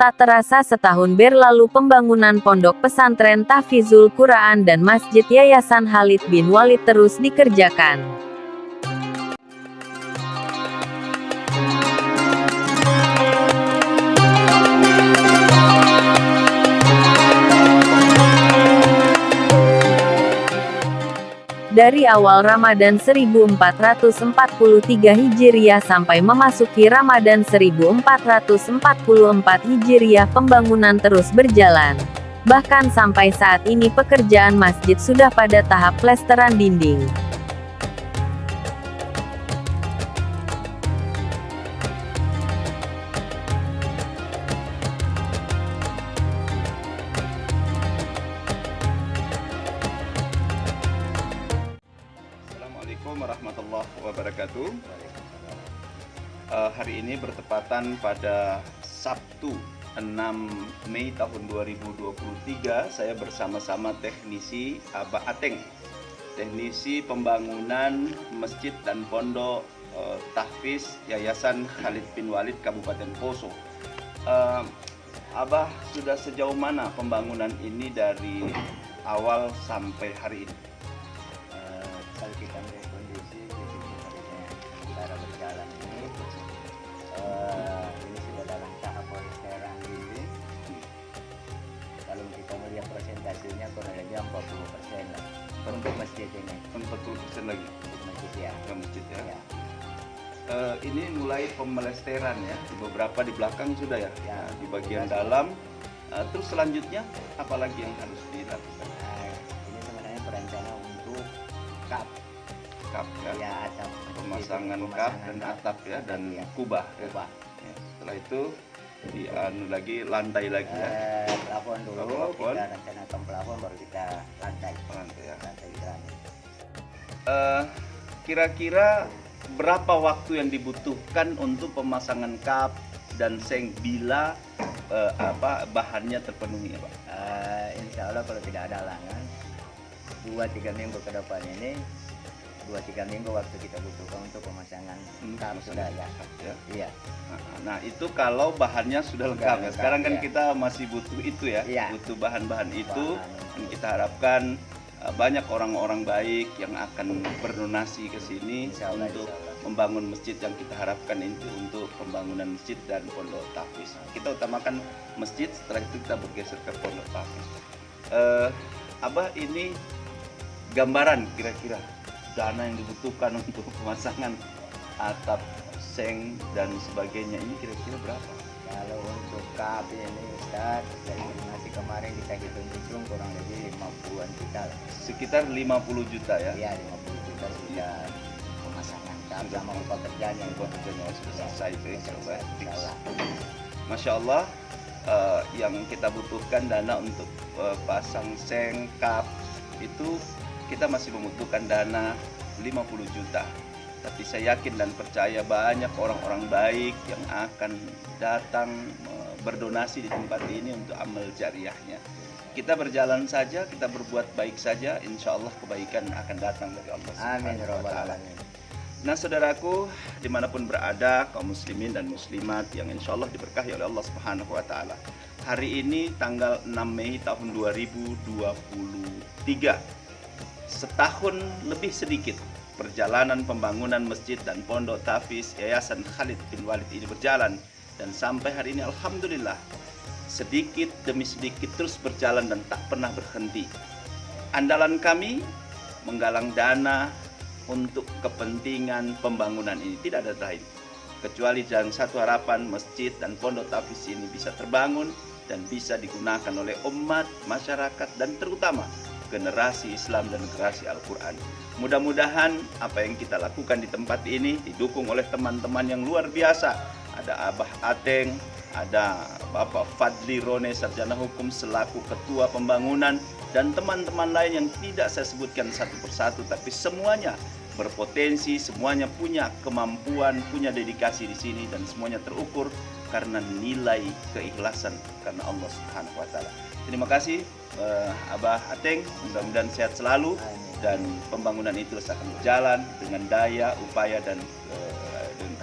Tak terasa setahun berlalu pembangunan pondok pesantren Tahfizul Quran dan Masjid Yayasan Khalid bin Walid terus dikerjakan. Dari awal Ramadan 1443 Hijriah sampai memasuki Ramadan 1444 Hijriah, pembangunan terus berjalan. Bahkan sampai saat ini pekerjaan masjid sudah pada tahap plesteran dinding. Assalamualaikum warahmatullahi wabarakatuh. Hari ini bertepatan pada Sabtu 6 Mei tahun 2023. Saya bersama-sama teknisi Abah Ateng, teknisi pembangunan masjid dan pondok Tahfiz Yayasan Khalid bin Walid Kabupaten Poso. Abah, sudah sejauh mana pembangunan ini dari awal sampai hari ini? Kalau kita melihat kondisi cara berjalan ini sudah dalam tahap pelesteran dinding. Kalau kita melihat presentasinya kurang lebih 40% lah untuk masjid ini. 40% lagi Untuk masjid ya. ke masjid ya. Ya. Ini mulai pemelesteran ya, beberapa di belakang sudah ya, Ya, di bagian sudah. dalam. Terus selanjutnya apalagi yang harus dilakukan? Ini sebenarnya perencanaan untuk kap Kap ya, ya, atap masjid, pemasangan kap dan atap ya, dan ya. kubah ya. Kubah. Ya, setelah itu di lagi lantai lagi ya, Plafon dulu, Plafon. kita rencanakan plafon baru kita lantai. lantai ya. Lantai keramik. Kira-kira berapa waktu yang dibutuhkan untuk pemasangan kap dan seng bila bahannya terpenuhi ya Pak? Insya Allah kalau tidak ada halangan 2-3 minggu ke depan ini 2-3 minggu waktu kita butuhkan untuk pemasangan kap sudah ya. Ya. Iya. Nah itu kalau bahannya sudah lengkap ya. lengkap, Sekarang kan ya. kita masih butuh itu ya, Iya. butuh bahan-bahan itu. Bahan. Dan kita harapkan banyak orang-orang baik yang akan berdonasi ke sini Insya Allah, untuk insya Allah. membangun masjid yang kita harapkan itu untuk pembangunan masjid dan pondok tahfiz. Kita utamakan masjid, setelah itu kita bergeser ke pondok tahfiz. Abah, ini gambaran kira-kira dana yang dibutuhkan untuk pemasangan atap, seng dan sebagainya ini kira-kira berapa? Kalau untuk kap ini Ustaz, dari estimasi kemarin kita hitung-hitung kurang lebih 50-an juta lah. Sekitar 50 juta ya. Iya, 50 juta sudah pemasangan kap sama upah kerjanya itu. Pekerjaan yang sudah selesai itu insya Allah. Insya Allah. Masya Allah, yang kita butuhkan dana untuk pasang seng, kap itu kita masih membutuhkan dana 50 juta. Tapi saya yakin dan percaya banyak orang-orang baik yang akan datang berdonasi di tempat ini untuk amal jariahnya. Kita berjalan saja, kita berbuat baik saja, insya Allah kebaikan akan datang dari Allah Amin ya Subhanahu wa rabbal Ta'ala. alamin. Nah saudaraku, dimanapun berada kaum muslimin dan muslimat yang insya Allah diberkahi oleh Allah Subhanahu wa Ta'ala, hari ini tanggal 6 Mei tahun 2023, setahun lebih sedikit perjalanan pembangunan masjid dan pondok tahfiz Yayasan Khalid bin Walid ini berjalan, dan sampai hari ini alhamdulillah sedikit demi sedikit terus berjalan dan tak pernah berhenti. Andalan kami menggalang dana untuk kepentingan pembangunan ini tidak ada lain kecuali dan satu harapan, masjid dan pondok tahfiz ini bisa terbangun dan bisa digunakan oleh umat, masyarakat dan terutama generasi Islam dan generasi Al-Quran. Mudah-mudahan apa yang kita lakukan di tempat ini didukung oleh teman-teman yang luar biasa. Ada Abah Ateng, ada Bapak Fadli Rone, sarjana hukum selaku ketua pembangunan, dan teman-teman lain yang tidak saya sebutkan satu persatu, tapi semuanya berpotensi, semuanya punya kemampuan, punya dedikasi di sini, dan semuanya terukur karena nilai keikhlasan karena Allah Subhanahu wa Ta'ala. Terima kasih Abah Ateng, mudah-mudahan sehat selalu dan pembangunan itu akan berjalan dengan daya, upaya dan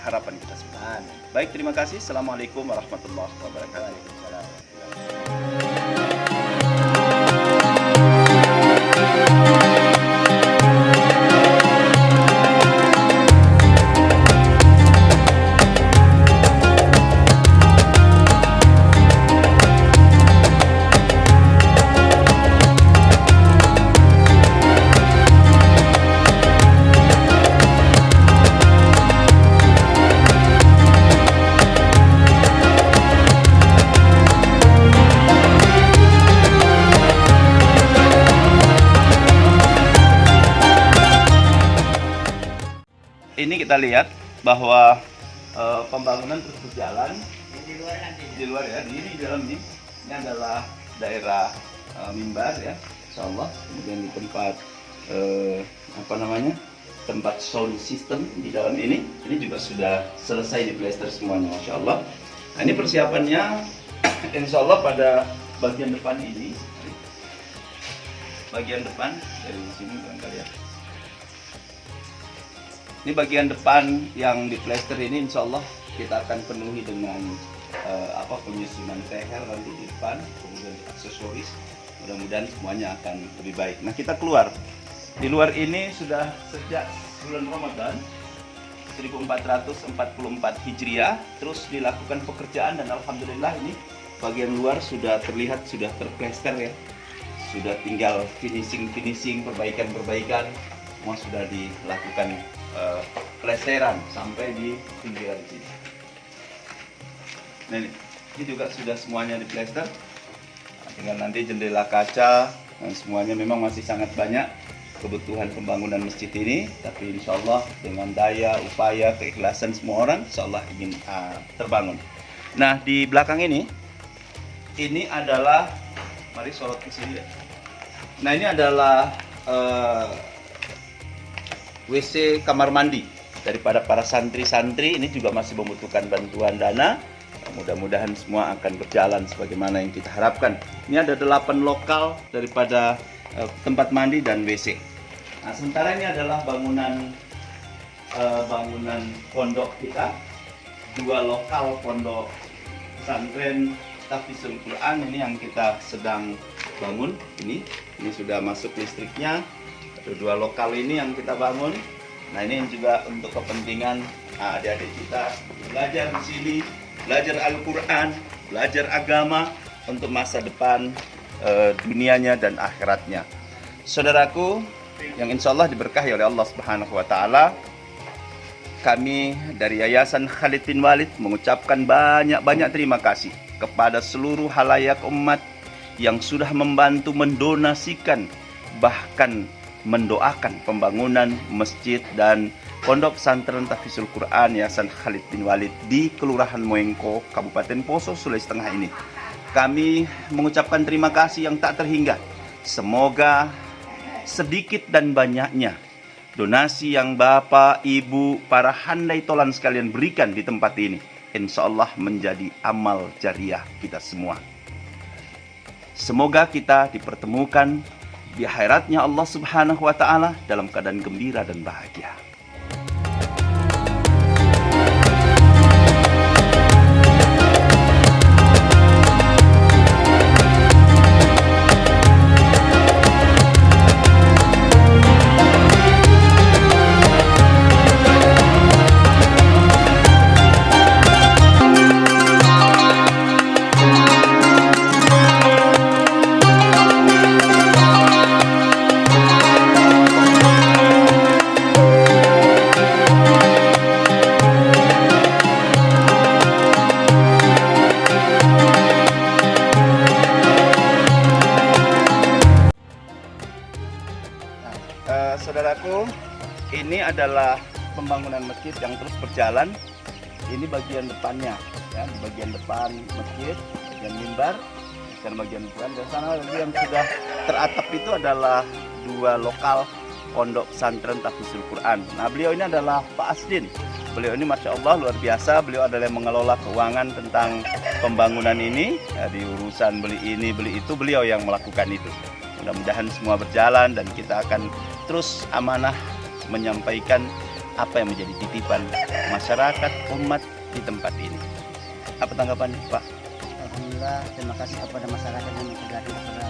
harapan kita semua. Amin. Baik, terima kasih. Assalamualaikum warahmatullahi wabarakatuh. Waalaikumsalam. Ini kita lihat bahwa pembangunan terus berjalan di luar ya, di dalam ini adalah daerah mimbar ya, insyaallah. Kemudian di tempat tempat sound system di dalam ini juga sudah selesai diplester semuanya, masya Allah. Nah, ini persiapannya insyaallah pada bagian depan ini, bagian depan dari sini barangkali ya. Ini bagian depan yang diplester ini insya Allah kita akan penuhi dengan penyusunan teher nanti di depan, kemudian aksesoris. Mudah-mudahan semuanya akan lebih baik. Nah, kita keluar. Di luar ini sudah sejak bulan Ramadan 1444 Hijriah terus dilakukan pekerjaan, dan alhamdulillah ini bagian luar sudah terlihat sudah terplester ya. Sudah tinggal finishing, perbaikan semua sudah dilakukan plesteran sampai di pinggiran sini. Nah, ini juga sudah semuanya diplester. Tinggal nanti jendela kaca, dan semuanya memang masih sangat banyak kebutuhan pembangunan masjid ini. Tapi insya Allah dengan daya, upaya, keikhlasan semua orang, insya Allah ingin terbangun. Nah, di belakang ini adalah, mari sorot ke sini. Nah, ini adalah WC kamar mandi daripada para santri-santri. Ini juga masih membutuhkan bantuan dana. Mudah-mudahan semua akan berjalan sebagaimana yang kita harapkan. Ini ada 8 lokal daripada tempat mandi dan WC. Nah, sementara ini adalah bangunan pondok kita. 2 lokal pondok pesantren Tahfizul Quran ini yang kita sedang bangun. Ini sudah masuk listriknya. 2 lokal ini yang kita bangun. Nah, ini juga untuk kepentingan adik-adik kita belajar di sini, belajar Al-Quran, belajar agama untuk masa depan dunianya dan akhiratnya. Saudaraku yang insya Allah diberkahi oleh Allah Subhanahu Wa Taala, kami dari Yayasan Khalid bin Walid mengucapkan banyak terima kasih kepada seluruh halayak umat yang sudah membantu mendonasikan bahkan mendoakan pembangunan masjid dan pondok pesantren Tahfizul Quran Yayasan Khalid bin Walid di Kelurahan Moengko, Kabupaten Poso, Sulawesi Tengah ini. Kami mengucapkan terima kasih yang tak terhingga. Semoga sedikit dan banyaknya donasi yang Bapak, Ibu, para handai tolan sekalian berikan di tempat ini, insya Allah menjadi amal jariah kita semua. Semoga kita dipertemukan di akhiratnya Allah Subhanahu Wa Taala dalam keadaan gembira dan bahagia. Saudaraku, ini adalah pembangunan masjid yang terus berjalan. Ini bagian depannya, ya, di bagian depan masjid, bagian mimbar, dan bagian depan. Dan sana lagi yang sudah teratap itu adalah 2 lokal pondok pesantren Tahfizul Quran. Nah, beliau ini adalah Pak Asdin. Beliau ini masya Allah luar biasa. Beliau adalah yang mengelola keuangan tentang pembangunan ini. Ya, di urusan beli ini, beli itu, beliau yang melakukan itu. Mudah-mudahan semua berjalan dan kita akan terus amanah menyampaikan apa yang menjadi titipan masyarakat umat di tempat ini. Apa tanggapan Pak? Alhamdulillah, terima kasih kepada masyarakat yang terjadi kepada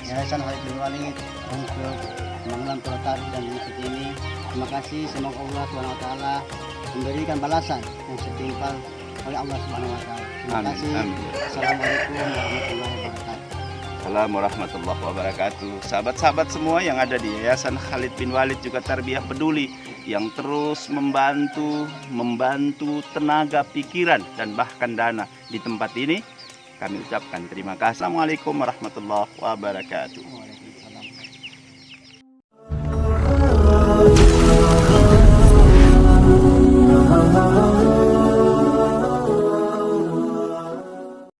Yayasan Khalid bin Walid untuk pembangunan Pulau Tari dan masjid ini. Terima kasih, semoga Allah SWT memberikan balasan yang setimpal oleh Allah SWT. Terima Amin, kasih. amin. Assalamualaikum warahmatullahi wabarakatuh. Assalamualaikum warahmatullahi wabarakatuh. Sahabat-sahabat semua yang ada di Yayasan Khalid bin Walid juga Tarbiyah Peduli yang terus membantu tenaga, pikiran, dan bahkan dana di tempat ini, kami ucapkan terima kasih. Assalamualaikum warahmatullahi wabarakatuh.